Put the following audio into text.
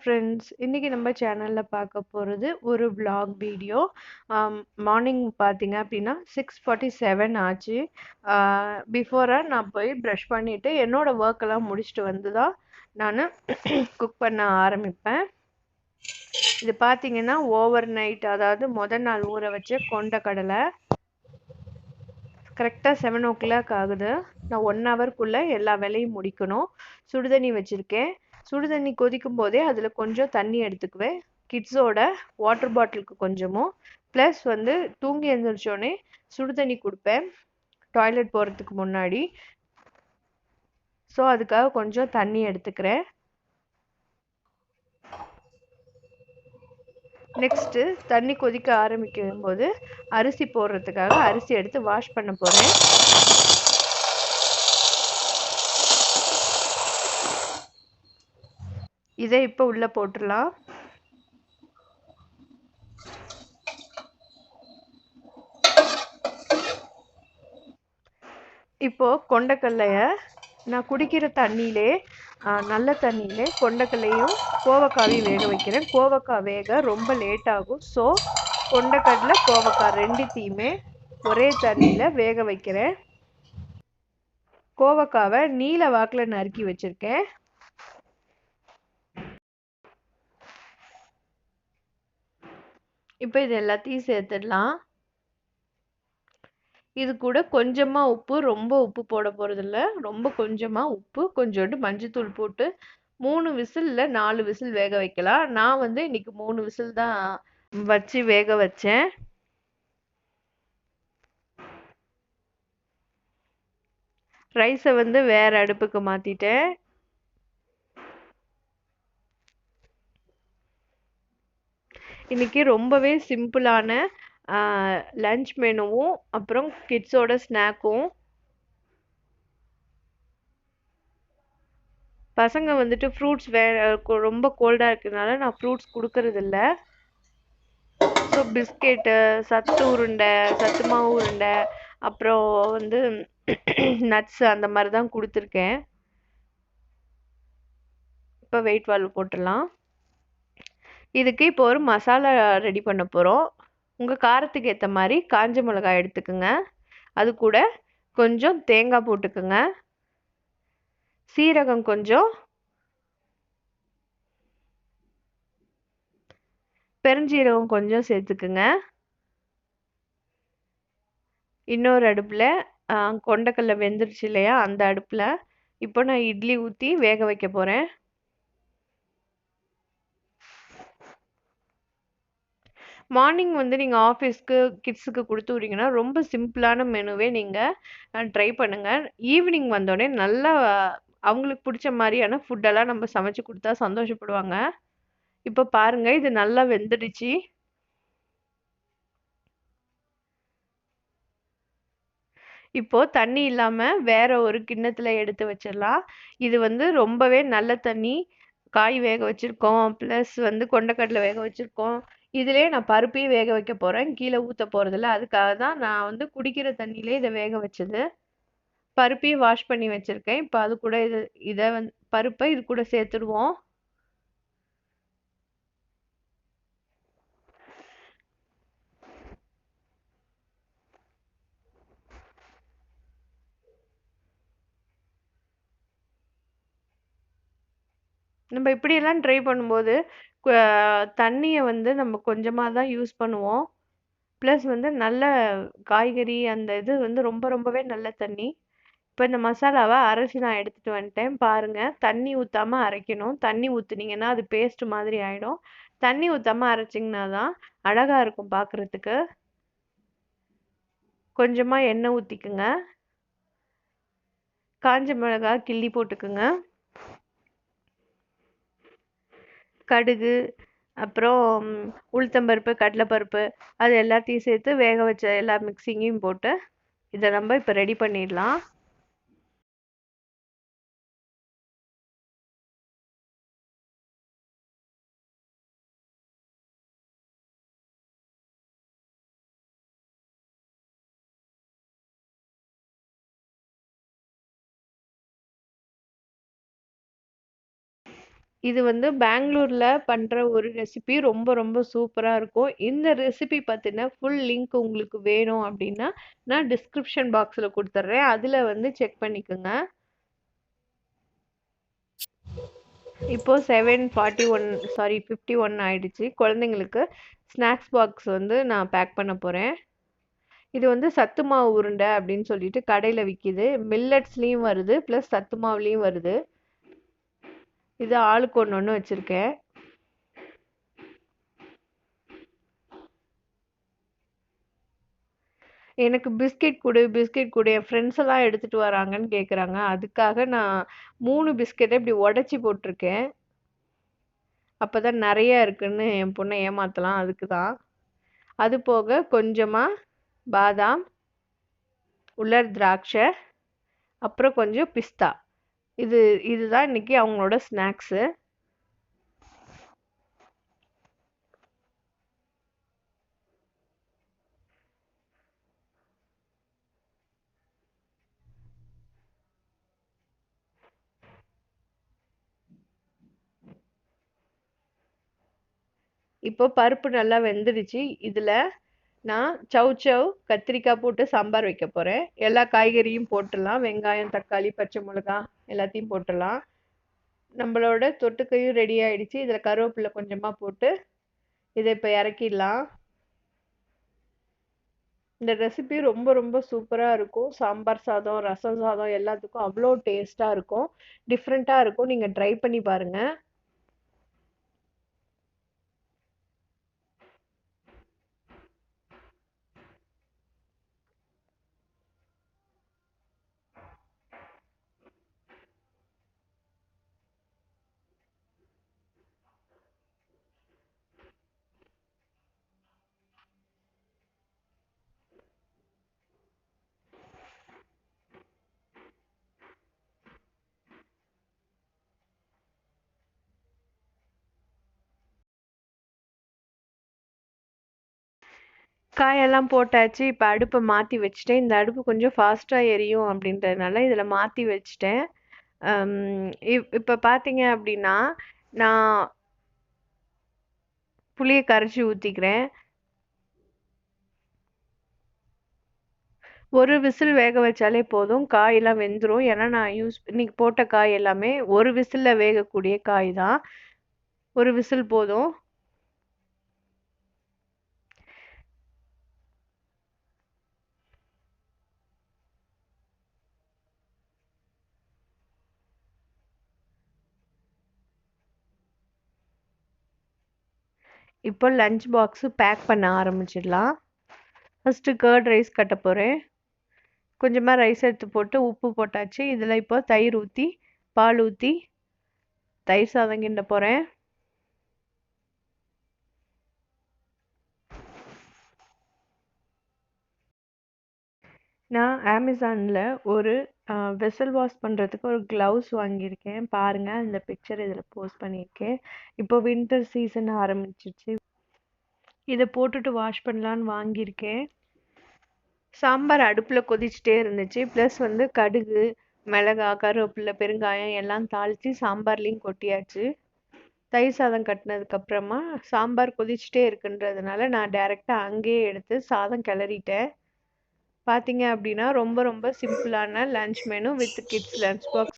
Friends, இன்னைக்கு நம்ம சேனல்ல பார்க்க போறது ஒரு vlog வீடியோ. மார்னிங் பார்த்தீங்க அப்படின்னா 6:47 ஆச்சு. பிஃபோரா நான் போய் ப்ரஷ் பண்ணிட்டு என்னோட ஒர்க் எல்லாம் முடிச்சுட்டு வந்து தான் நான் குக் பண்ண ஆரம்பிப்பேன். இது பார்த்தீங்கன்னா ஓவர் நைட், அதாவது முதல் நாள் ஊற வச்ச கொண்டக்கடலை. கரெக்டாக 7 o'clock ஆகுது. நான் 1 hourக்குள்ளே எல்லா வேலையும் முடிக்கணும். சுடுதண்ணி வச்சுருக்கேன். சுடுதண்ணி கொதிக்கும் போதே அதில் கொஞ்சம் தண்ணி எடுத்துக்குவேன். கிட்ஸோட வாட்டர் பாட்டிலுக்கு கொஞ்சமும், ப்ளஸ் வந்து தூங்கி எழுந்திரிச்சோடனே சுடுதண்ணி கொடுப்பேன் டாய்லெட் போகிறதுக்கு முன்னாடி. ஸோ அதுக்காக கொஞ்சம் தண்ணி எடுத்துக்கிறேன். நெக்ஸ்ட்டு தண்ணி கொதிக்க ஆரம்பிக்கும் போது அரிசி போடுறதுக்காக அரிசி எடுத்து வாஷ் பண்ண போகிறேன். இதை இப்போ உள்ளே போட்டுடலாம். இப்போ கொண்டக்கடலையை நான் குடிக்கிற தண்ணியிலே, நல்ல தண்ணியிலே கொண்டக்கடலையும் கோவக்காவையும் வேக வைக்கிறேன். கோவக்காய் வேக ரொம்ப லேட் ஆகும். ஸோ கொண்டக்கடலை கோவக்காய் ரெண்டுத்தையுமே ஒரே தண்ணியில் வேக வைக்கிறேன். கோவக்காவை நீல வாக்கில் நறுக்கி வச்சிருக்கேன். இப்போ இது எல்லாத்தையும் சேர்த்துடலாம். இது கூட கொஞ்சமாக உப்பு, ரொம்ப உப்பு போட போகிறதில்ல, ரொம்ப கொஞ்சமாக உப்பு, கொஞ்சோண்டு மஞ்சத்தூள் போட்டு 3 விசில் இல்லை 4 விசில் வேக வைக்கலாம். நான் வந்து இன்னைக்கு 3 விசில் தான் வச்சு வேக வச்சேன். ரைஸை வந்து வேற அடுப்புக்கு மாற்றிட்டேன். இன்னைக்கு ரொம்பவே சிம்பிளான லஞ்ச் மெனுவும் அப்புறம் கிட்ஸோட ஸ்நாக்கும். பசங்க வந்துட்டு ஃப்ரூட்ஸ் ரொம்ப கோல்டாக இருக்கிறதுனால நான் ஃப்ரூட்ஸ் கொடுக்கறதில்ல. ஸோ பிஸ்கெட்டு, சத்து உருண்டை, சத்து மாவு உருண்டை, அப்புறம் வந்து நட்ஸ் அந்த மாதிரி தான் கொடுத்துருக்கேன். இப்போ வெயிட் வால்வ் போட்டுடலாம். இதுக்கு இப்போ ஒரு மசாலா ரெடி பண்ண போகிறோம். உங்கள் காரத்துக்கு ஏற்ற மாதிரி காஞ்ச மிளகாய் எடுத்துக்கோங்க. அது கூட கொஞ்சம் தேங்காய் போட்டுக்குங்க. சீரகம் கொஞ்சம், பெருஞ்சீரகம் கொஞ்சம் சேர்த்துக்குங்க. இன்னொரு அடுப்பில் கொண்டக்கடலை வெந்துருச்சு இல்லையா, அந்த அடுப்பில் இப்போ நான் இட்லி ஊற்றி வேக வைக்க போகிறேன். மார்னிங் வந்து நீங்கள் ஆஃபீஸ்க்கு கிட்ஸுக்கு கொடுத்து விட்றீங்கன்னா ரொம்ப சிம்பிளான மெனுவே நீங்கள் ட்ரை பண்ணுங்கள். ஈவினிங் வந்தோடனே நல்லா அவங்களுக்கு பிடிச்ச மாதிரியான ஃபுட்டெல்லாம் நம்ம சமைச்சு கொடுத்தா சந்தோஷப்படுவாங்க. இப்போ பாருங்கள், இது நல்லா வெந்துடுச்சு. இப்போ தண்ணி இல்லாமல் வேற ஒரு கிண்ணத்தில் எடுத்து வச்சிடலாம். இது வந்து ரொம்பவே நல்ல தண்ணி. காய் வேக வச்சுருக்கோம், ப்ளஸ் வந்து கொண்டக்கடலை வேக வச்சுருக்கோம். இதிலே நான் பருப்பையும் வேக வைக்க போகிறேன். கீழே ஊற்ற போகிறதில்ல. அதுக்காக தான் நான் வந்து குடிக்கிற தண்ணியிலே இதை வேக வச்சது. பருப்பையும் வாஷ் பண்ணி வச்சுருக்கேன். இப்போ அது கூட இதை வந்து பருப்பை இது கூட சேர்த்துடுவோம். நம்ம இப்படியெல்லாம் ட்ரை பண்ணும்போது தண்ணியை வந்து நம்ம கொஞ்சமாக தான் யூஸ் பண்ணுவோம். ப்ளஸ் வந்து நல்ல காய்கறி அந்த இது வந்து ரொம்பவே நல்ல தண்ணி. இப்போ இந்த மசாலாவை அரைச்சி நான் எடுத்துகிட்டு வந்துட்டேன். பாருங்கள், தண்ணி ஊற்றாமல் அரைக்கணும். தண்ணி ஊற்றுனீங்கன்னா அது பேஸ்ட் மாதிரி ஆகிடும். தண்ணி ஊற்றாமல் அரைச்சிங்கன்னா தான் அழகாக இருக்கும் பார்க்குறதுக்கு. கொஞ்சமாக எண்ணெய் ஊற்றிக்குங்க. காஞ்ச மிளகாய் கிள்ளி போட்டுக்குங்க. கடுகு, அப்புறம் உளுத்தம்பருப்பு, கடலைப்பருப்பு, அது எல்லாத்தையும் சேர்த்து வேக வச்ச எல்லா மிக்சிங்கையும் போட்டு இதை நம்ம இப்போ ரெடி பண்ணிடலாம். இது வந்து பெங்களூர்ல பண்ற ஒரு ரெசிபி ரொம்ப ரொம்ப சூப்பரா இருக்கும். இந்த ரெசிபி பத்தின ஃபுல் லிங்க் உங்களுக்கு வேணும் அப்படின்னா, நான் டிஸ்கிரிப்ஷன் பாக்ஸ்ல குடுத்துர்றேன். அதுல வந்து செக் பண்ணிக்கோங்க. இப்போ 51 ஆயிடுச்சு. குழந்தைங்களுக்கு ஸ்நாக்ஸ் பாக்ஸ் வந்து நான் பேக் பண்ண போறேன். இது வந்து சத்து மாவு உருண்டை அப்படின்னு சொல்லிட்டு கடையில விக்குது. மில்லட்ஸ்லயும் வருது, பிளஸ் சத்து மாவுலயும் வருது. இது ஆளுக்கு ஒண்ணு ஒண்ணு வச்சிருக்கேன். எனக்கு பிஸ்கெட் குடு, பிஸ்கெட் குடு. என் ஃப்ரெண்ட்ஸ் எல்லாம் எடுத்துட்டு வராங்கன்னு கேக்குறாங்க. அதுக்காக நான் 3 பிஸ்கெட்ட இப்படி உடைச்சு போட்டிருக்கேன். அப்பதான் நிறைய இருக்குன்னு என் பொண்ணை ஏமாத்தலாம். அதுக்கு தான். அது போக கொஞ்சமா பாதாம், உலர் திராட்சை, அப்புறம் கொஞ்சம் பிஸ்தா. இது இதுதான் இன்னைக்கு அவங்களோட ஸ்நாக்ஸு. இப்போ பருப்பு நல்லா வெந்துடுச்சு. இதுல நான் சௌசௌ கத்திரிக்காய் போட்டு சாம்பார் வைக்க போறேன். எல்லா காய்கறியும் போட்டுடலாம். வெங்காயம், தக்காளி, பச்சை மிளகாய் எல்லாத்தையும் போட்டுடலாம். நம்மளோட தொட்டுக்கையும் ரெடி ஆயிடுச்சு. இதுல கருவேப்பிலை கொஞ்சமா போட்டு இதை இப்ப இறக்கிடலாம். இந்த ரெசிபி ரொம்ப ரொம்ப சூப்பரா இருக்கும். சாம்பார் சாதம், ரசம் சாதம் எல்லாத்துக்கும் அவ்வளோ டேஸ்டா இருக்கும். டிஃப்ரெண்டா இருக்கும். நீங்க ட்ரை பண்ணி பாருங்க. காயெல்லாம் போட்டாச்சு. இப்ப அடுப்ப மாத்தி வச்சுட்டேன். இந்த அடுப்பு கொஞ்சம் ஃபாஸ்ட்டா எரியும் அப்படின்றதுனால இதுல மாத்தி வச்சுட்டேன். இப்ப பாத்தீங்க அப்படின்னா, நான் புளிய கரைச்சு ஊத்திக்கிறேன். ஒரு விசில் வேக வச்சாலே போதும். காயெல்லாம் வெந்துரும். ஏன்னா நான் இன்னைக்கு போட்ட காய் எல்லாமே ஒரு விசில்ல வேகக்கூடிய காய் தான். ஒரு விசில் போதும். இப்போ லஞ்ச் பாக்ஸ் பேக் பண்ண ஆரம்பிச்சிடலாம். ஃபர்ஸ்ட் கர்ட் ரைஸ் கட்ட போறேன். கொஞ்சமா ரைஸ் எடுத்து போட்டு உப்பு போட்டாச்சு. இதுல இப்போ தயிர் ஊத்தி, பால் ஊத்தி தயிர் சாதம் கிண்ட போறேன். நான் அமேசான்ல ஒரு வெசல் வாஷ் பண்றதுக்கு ஒரு கிளவுஸ் வாங்கியிருக்கேன். பாருங்க, இந்த பிக்சர் இதுல போஸ்ட் பண்ணியிருக்கேன். இப்போ வின்டர் சீசன் ஆரம்பிச்சிருச்சு. இதை போட்டுட்டு வாஷ் பண்ணலான்னு வாங்கியிருக்கேன். சாம்பார் அடுப்புல கொதிச்சுட்டே இருந்துச்சு. ப்ளஸ் வந்து கடுகு, மிளகாய், கருவேப்பிலை, பெருங்காயம் எல்லாம் தாளிச்சு சாம்பார்லையும் கொட்டியாச்சு. தயிர் சாதம் கட்டினதுக்கு அப்புறமா சாம்பார் கொதிச்சுட்டே இருக்குன்றதுனால நான் டைரக்டா அங்கேயே எடுத்து சாதம் கிளறிட்டேன். பாத்தீங்க அப்படின்னா ரொம்ப ரொம்ப சிம்பிளான lunch menu with kids lunch box